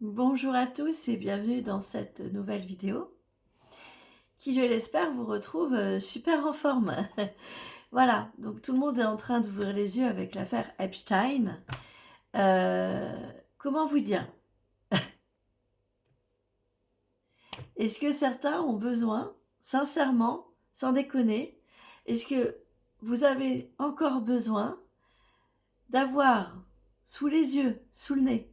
Bonjour à tous et bienvenue dans cette nouvelle vidéo qui, je l'espère, vous retrouve super en forme. Voilà, donc tout le monde est en train d'ouvrir les yeux avec l'affaire Epstein. Comment vous dire? Est-ce que certains ont besoin, sincèrement, sans déconner, est-ce que vous avez encore besoin d'avoir sous les yeux, sous le nez,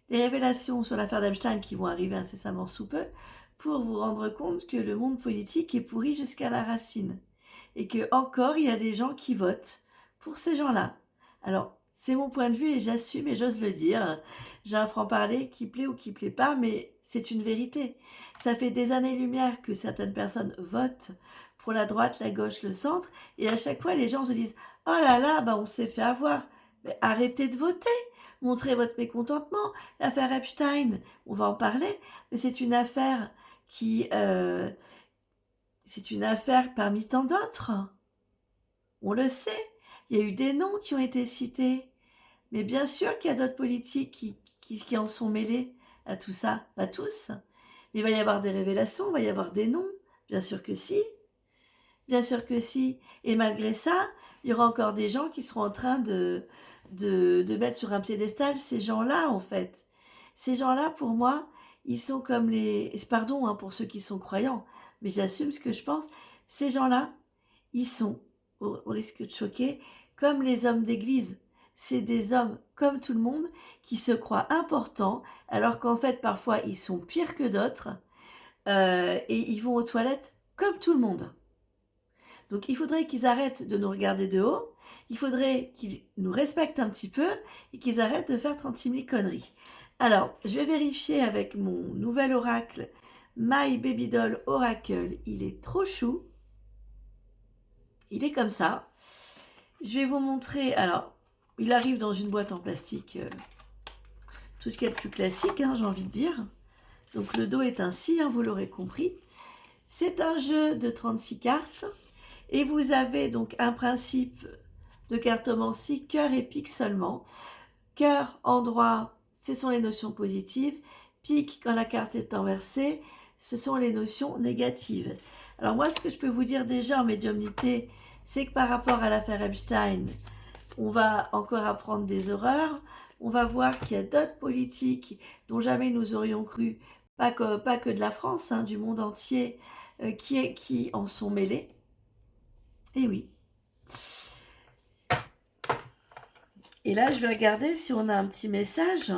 les révélations sur l'affaire d'Epstein qui vont arriver incessamment sous peu pour vous rendre compte que le monde politique est pourri jusqu'à la racine et que encore il y a des gens qui votent pour ces gens-là. Alors, c'est mon point de vue et j'assume et j'ose le dire. J'ai un franc-parler qui plaît ou qui plaît pas, mais c'est une vérité. Ça fait des années-lumière que certaines personnes votent pour la droite, la gauche, le centre, et à chaque fois les gens se disent « Oh là là, bah on s'est fait avoir ». Mais arrêtez de voter, montrez votre mécontentement. L'affaire Epstein, on va en parler, mais c'est une affaire qui... c'est une affaire parmi tant d'autres. On le sait, il y a eu des noms qui ont été cités. Mais bien sûr qu'il y a d'autres politiques qui en sont mêlés à tout ça. Pas tous. Mais il va y avoir des révélations, il va y avoir des noms. Bien sûr que si. Bien sûr que si. Et malgré ça, il y aura encore des gens qui seront en train de mettre sur un piédestal ces gens-là, en fait. Ces gens-là, pour moi, ils sont comme les... Pardon pour ceux qui sont croyants, mais j'assume ce que je pense. Ces gens-là, ils sont, au risque de choquer, comme les hommes d'église. C'est des hommes comme tout le monde qui se croient importants, alors qu'en fait, parfois, ils sont pires que d'autres, et ils vont aux toilettes comme tout le monde. Donc il faudrait qu'ils arrêtent de nous regarder de haut, il faudrait qu'ils nous respectent un petit peu et qu'ils arrêtent de faire 36 000 conneries. Alors, je vais vérifier avec mon nouvel oracle, My Baby Doll Oracle. Il est trop chou. Il est comme ça. Je vais vous montrer. Alors, il arrive dans une boîte en plastique. Tout ce qui est le plus classique, j'ai envie de dire. Donc le dos est ainsi, vous l'aurez compris. C'est un jeu de 36 cartes. Et vous avez donc un principe de cartomancie, cœur et pique seulement. Cœur, endroit, ce sont les notions positives. Pique, quand la carte est inversée, ce sont les notions négatives. Alors moi, ce que je peux vous dire déjà en médiumnité, c'est que par rapport à l'affaire Epstein, on va encore apprendre des horreurs. On va voir qu'il y a d'autres politiques dont jamais nous aurions cru, pas que de la France, du monde entier, qui en sont mêlés. Et oui. Et là, je vais regarder si on a un petit message.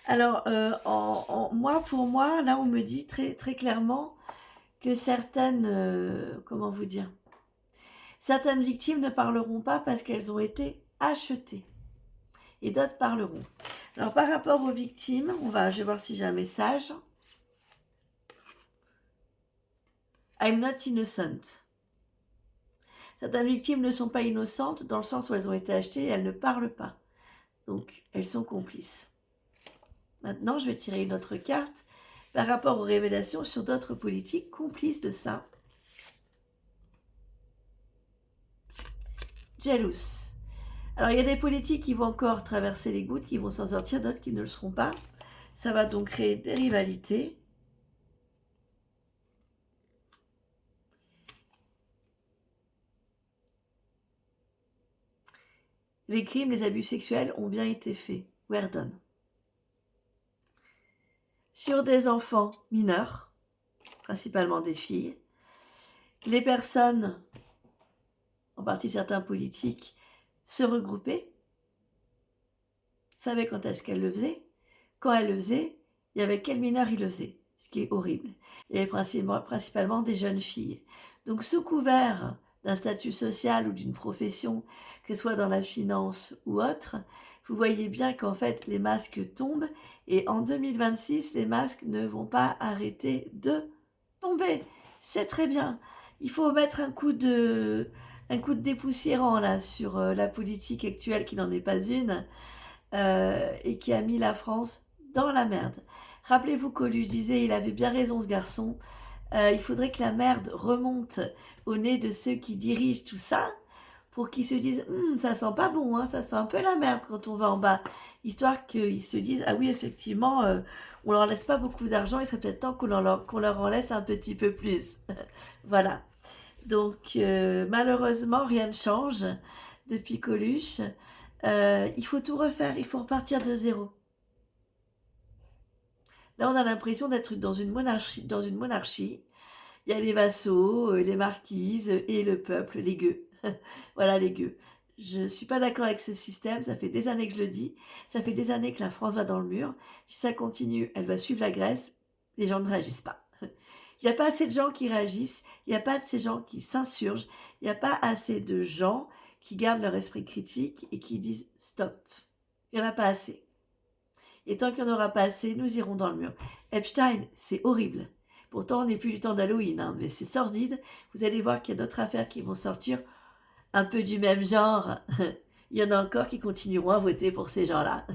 Alors, pour moi, là, on me dit très, très clairement que certaines, comment vous dire, certaines victimes ne parleront pas parce qu'elles ont été achetées. Et d'autres parleront. Alors, par rapport aux victimes, je vais voir si j'ai un message. I'm not innocent. Certaines victimes ne sont pas innocentes dans le sens où elles ont été achetées et elles ne parlent pas. Donc, elles sont complices. Maintenant, je vais tirer une autre carte par rapport aux révélations sur d'autres politiques complices de ça. Jealous. Alors, il y a des politiques qui vont encore traverser les gouttes, qui vont s'en sortir, d'autres qui ne le seront pas. Ça va donc créer des rivalités. Les crimes, les abus sexuels ont bien été faits. Were done. Sur des enfants mineurs, principalement des filles, les personnes, en partie certains politiques, se regroupaient, savaient quand est-ce qu'elles le faisaient, quand elles le faisaient, et avec quel mineur ils le faisaient, ce qui est horrible. Il y avait principalement des jeunes filles. Donc sous couvert d'un statut social ou d'une profession, que ce soit dans la finance ou autre, vous voyez bien qu'en fait les masques tombent et en 2026 les masques ne vont pas arrêter de tomber. C'est très bien. Il faut mettre un coup de dépoussiérant là sur la politique actuelle qui n'en est pas une et qui a mis la France dans la merde. Rappelez-vous qu'Oluche disait, il avait bien raison ce garçon, il faudrait que la merde remonte au nez de ceux qui dirigent tout ça pour qu'ils se disent ça sent pas bon, hein, ça sent un peu la merde quand on va en bas. Histoire qu'ils se disent ah oui, effectivement, on leur laisse pas beaucoup d'argent, il serait peut-être temps qu'on leur en laisse un petit peu plus. Voilà. Donc, malheureusement, rien ne change depuis Coluche. Il faut tout refaire, il faut repartir de zéro. Là, on a l'impression d'être dans une monarchie, Il y a les vassaux, les marquises et le peuple, les gueux. Voilà, les gueux. Je ne suis pas d'accord avec ce système, ça fait des années que je le dis, ça fait des années que la France va dans le mur. Si ça continue, elle va suivre la Grèce, les gens ne réagissent pas. Il n'y a pas assez de gens qui réagissent, il n'y a pas de ces gens qui s'insurgent, il n'y a pas assez de gens qui gardent leur esprit critique et qui disent stop. Il n'y en a pas assez. Et tant qu'il n'y en aura pas assez, nous irons dans le mur. Epstein, c'est horrible. Pourtant, on n'est plus du temps d'Halloween, hein, mais c'est sordide. Vous allez voir qu'il y a d'autres affaires qui vont sortir un peu du même genre. Il y en a encore qui continueront à voter pour ces gens-là.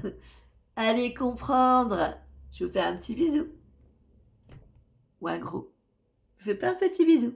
Allez comprendre. Je vous fais un petit bisou. Ou un gros. Je vous fais plein de petits bisous.